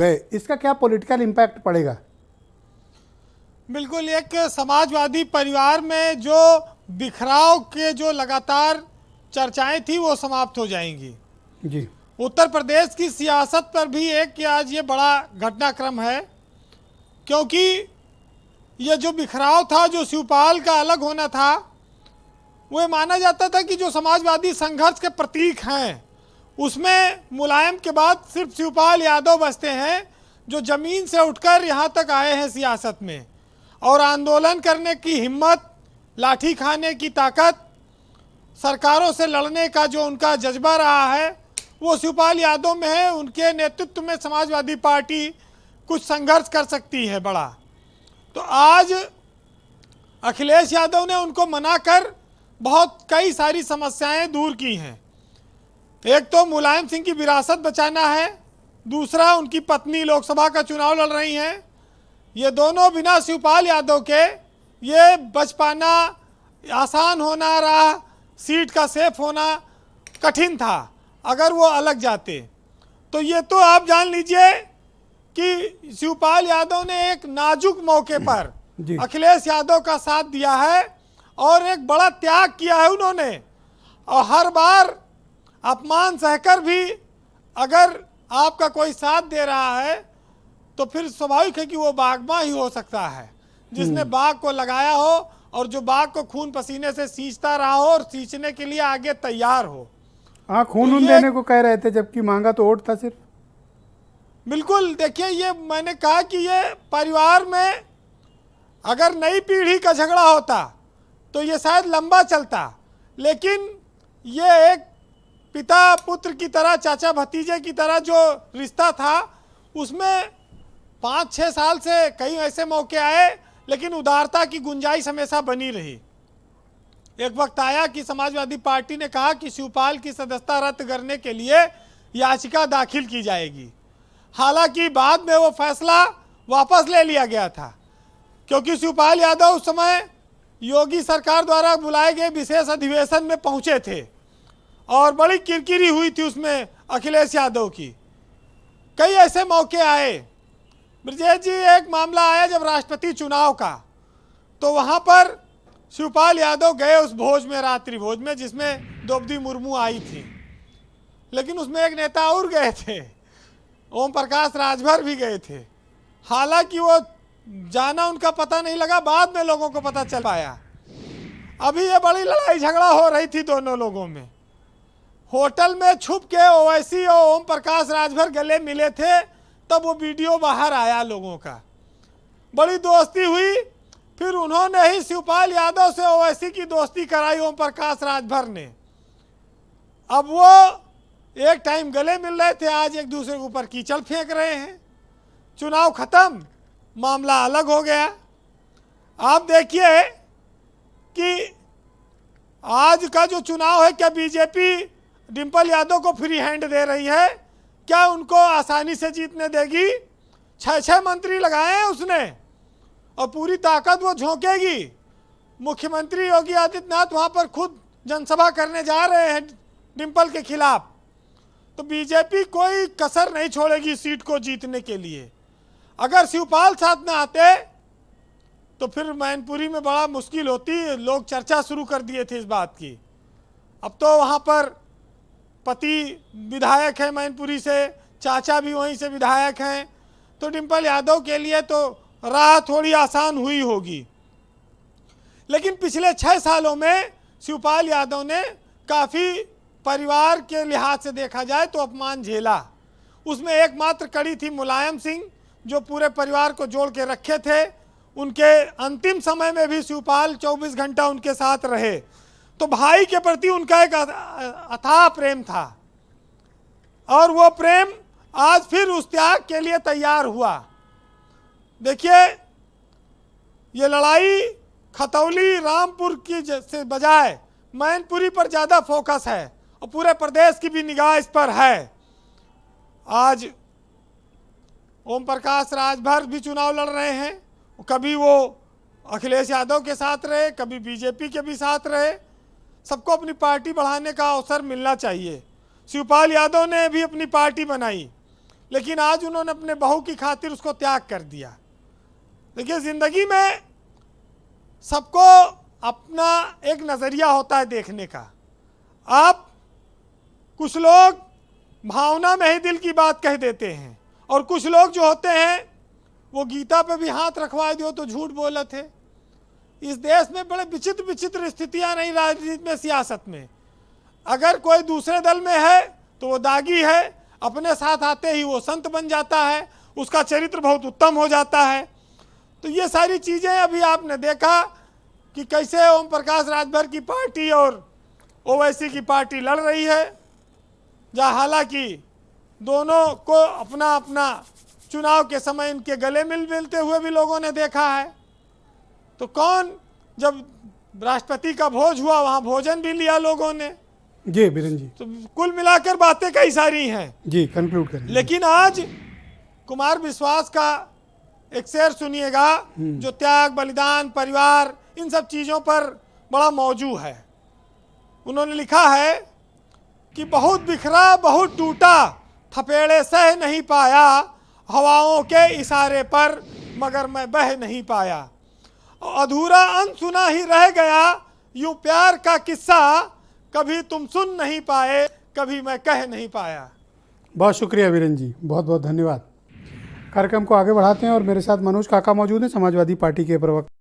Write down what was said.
गए, इसका क्या पॉलिटिकल इम्पैक्ट पड़ेगा? बिल्कुल, एक समाजवादी परिवार में जो बिखराव के जो लगातार चर्चाएं थी वो समाप्त हो जाएंगी। जी। उत्तर प्रदेश की सियासत पर भी एक आज ये बड़ा घटनाक्रम है, क्योंकि ये जो बिखराव था, जो शिवपाल का अलग होना था, वो माना जाता था कि जो समाजवादी संघर्ष के प्रतीक हैं उसमें मुलायम के बाद सिर्फ शिवपाल यादव बचते हैं, जो ज़मीन से उठकर यहाँ तक आए हैं सियासत में, और आंदोलन करने की हिम्मत, लाठी खाने की ताकत, सरकारों से लड़ने का जो उनका जज्बा रहा है वो शिवपाल यादव में है। उनके नेतृत्व में समाजवादी पार्टी कुछ संघर्ष कर सकती है बड़ा। तो आज अखिलेश यादव ने उनको मनाकर बहुत कई सारी समस्याएं दूर की हैं। एक तो मुलायम सिंह की विरासत बचाना है, दूसरा उनकी पत्नी लोकसभा का चुनाव लड़ रही हैं। ये दोनों बिना शिवपाल यादव के ये बच पाना आसान होना रहा, सीट का सेफ होना कठिन था अगर वो अलग जाते। तो ये तो आप जान लीजिए कि शिवपाल यादव ने एक नाजुक मौके पर अखिलेश यादव का साथ दिया है और एक बड़ा त्याग किया है उन्होंने, और हर बार अपमान सहकर भी अगर आपका कोई साथ दे रहा है तो फिर स्वाभाविक है कि वो बागमा ही हो सकता है, जिसने बाघ को लगाया हो और जो बाघ को खून पसीने से सींचता रहा हो और सींचने के लिए आगे तैयार हो। हाँ, खून तो देने को कह रहे थे जबकि मांगा तो वोट था सिर्फ। बिल्कुल, देखिए, ये मैंने कहा कि ये परिवार में अगर नई पीढ़ी का झगड़ा होता तो ये शायद लंबा चलता, लेकिन ये एक पिता पुत्र की तरह, चाचा भतीजे की तरह जो रिश्ता था उसमें 5-6 साल से कई ऐसे मौके आए, लेकिन उदारता की गुंजाइश हमेशा बनी रही। एक वक्त आया कि समाजवादी पार्टी ने कहा कि शिवपाल की सदस्यता रद्द करने के लिए याचिका दाखिल की जाएगी। हालांकि बाद में वो फैसला वापस ले लिया गया था, क्योंकि शिवपाल यादव उस समय योगी सरकार द्वारा बुलाए गए विशेष अधिवेशन में पहुंचे थे और बड़ी किरकिरी हुई थी उसमें अखिलेश यादव की। कई ऐसे मौके आए। ब्रजेश जी, एक मामला आया जब राष्ट्रपति चुनाव का, तो वहाँ पर शिवपाल यादव गए उस भोज में, रात्रि भोज में, जिसमें द्रौपदी मुर्मू आई थी, लेकिन उसमें एक नेता और गए थे, ओम प्रकाश राजभर भी गए थे। हालांकि वो जाना उनका पता नहीं लगा, बाद में लोगों को पता चल पाया। अभी ये बड़ी लड़ाई झगड़ा हो रही थी दोनों लोगों में। होटल में छुप के ओवैसी और ओम प्रकाश राजभर गले मिले थे, तब वो वीडियो बाहर आया लोगों का। बड़ी दोस्ती हुई, फिर उन्होंने ही शिवपाल यादव से ओवैसी की दोस्ती कराई ओम प्रकाश राजभर ने। अब वो एक टाइम गले मिल रहे थे, आज एक दूसरे के ऊपर कीचड़ फेंक रहे हैं। चुनाव खत्म, मामला अलग हो गया। आप देखिए कि आज का जो चुनाव है, क्या बीजेपी डिंपल यादव को फ्री हैंड दे रही है? क्या उनको आसानी से जीतने देगी? 6 मंत्री लगाए हैं उसने और पूरी ताकत वो झोंकेगी। मुख्यमंत्री योगी आदित्यनाथ वहां पर खुद जनसभा करने जा रहे हैं डिंपल के खिलाफ। तो बीजेपी कोई कसर नहीं छोड़ेगी सीट को जीतने के लिए। अगर शिवपाल साथ में आते तो फिर मैनपुरी में बड़ा मुश्किल होती। लोग चर्चा शुरू कर दिए थे इस बात की। अब तो वहाँ पर पति विधायक है मैनपुरी से, चाचा भी वहीं से विधायक हैं, तो डिंपल यादव के लिए तो राह थोड़ी आसान हुई होगी। लेकिन पिछले 6 सालों में शिवपाल यादव ने काफ़ी, परिवार के लिहाज से देखा जाए तो अपमान झेला। उसमें एकमात्र कड़ी थी मुलायम सिंह, जो पूरे परिवार को जोड़ के रखे थे। उनके अंतिम समय में भी शिवपाल 24 घंटा उनके साथ रहे। तो भाई के प्रति उनका एक अथाह प्रेम था, और वो प्रेम आज फिर उस त्याग के लिए तैयार हुआ। देखिए, ये लड़ाई खतौली रामपुर की से बजाय मैनपुरी पर ज़्यादा फोकस है, और पूरे प्रदेश की भी निगाह इस पर है। आज ओम प्रकाश राजभर भी चुनाव लड़ रहे हैं। कभी वो अखिलेश यादव के साथ रहे, कभी बीजेपी के भी साथ रहे। सबको अपनी पार्टी बढ़ाने का अवसर मिलना चाहिए। शिवपाल यादव ने भी अपनी पार्टी बनाई, लेकिन आज उन्होंने अपने बहू की खातिर उसको त्याग कर दिया। देखिए, ज़िंदगी में सबको अपना एक नज़रिया होता है देखने का। आप कुछ लोग भावना में ही दिल की बात कह देते हैं, और कुछ लोग जो होते हैं वो गीता पे भी हाथ रखवा दो तो झूठ बोले थे। इस देश में बड़े विचित्र विचित्र स्थितियां नहीं, राजनीति में, सियासत में। अगर कोई दूसरे दल में है तो वो दागी है, अपने साथ आते ही वो संत बन जाता है, उसका चरित्र बहुत उत्तम हो जाता है। तो ये सारी चीज़ें अभी आपने देखा कि कैसे ओम प्रकाश राजभर की पार्टी और ओवैसी की पार्टी लड़ रही है, जहाँ हालांकि दोनों को अपना अपना चुनाव के समय इनके गले मिलते हुए भी लोगों ने देखा है। तो कौन, जब राष्ट्रपति का भोज हुआ वहाँ भोजन भी लिया लोगों ने। जी बीरेन जी, तो कुल मिलाकर बातें कई सारी हैं। जी कंक्लूड करें। लेकिन आज कुमार विश्वास का एक शेर सुनिएगा जो त्याग, बलिदान, परिवार, इन सब चीज़ों पर बड़ा मौजू है। उन्होंने लिखा है कि बहुत बिखरा बहुत टूटा, थपेड़े सह नहीं पाया, हवाओं के इशारे पर मगर मैं बह नहीं पाया। अधूरा अनसुना ही रह गया यूं प्यार का किस्सा, कभी तुम सुन नहीं पाए, कभी मैं कह नहीं पाया। बहुत शुक्रिया बीरेन जी, बहुत बहुत धन्यवाद। कार्यक्रम को आगे बढ़ाते हैं और मेरे साथ मनोज काका मौजूद हैं, समाजवादी पार्टी के प्रवक्ता।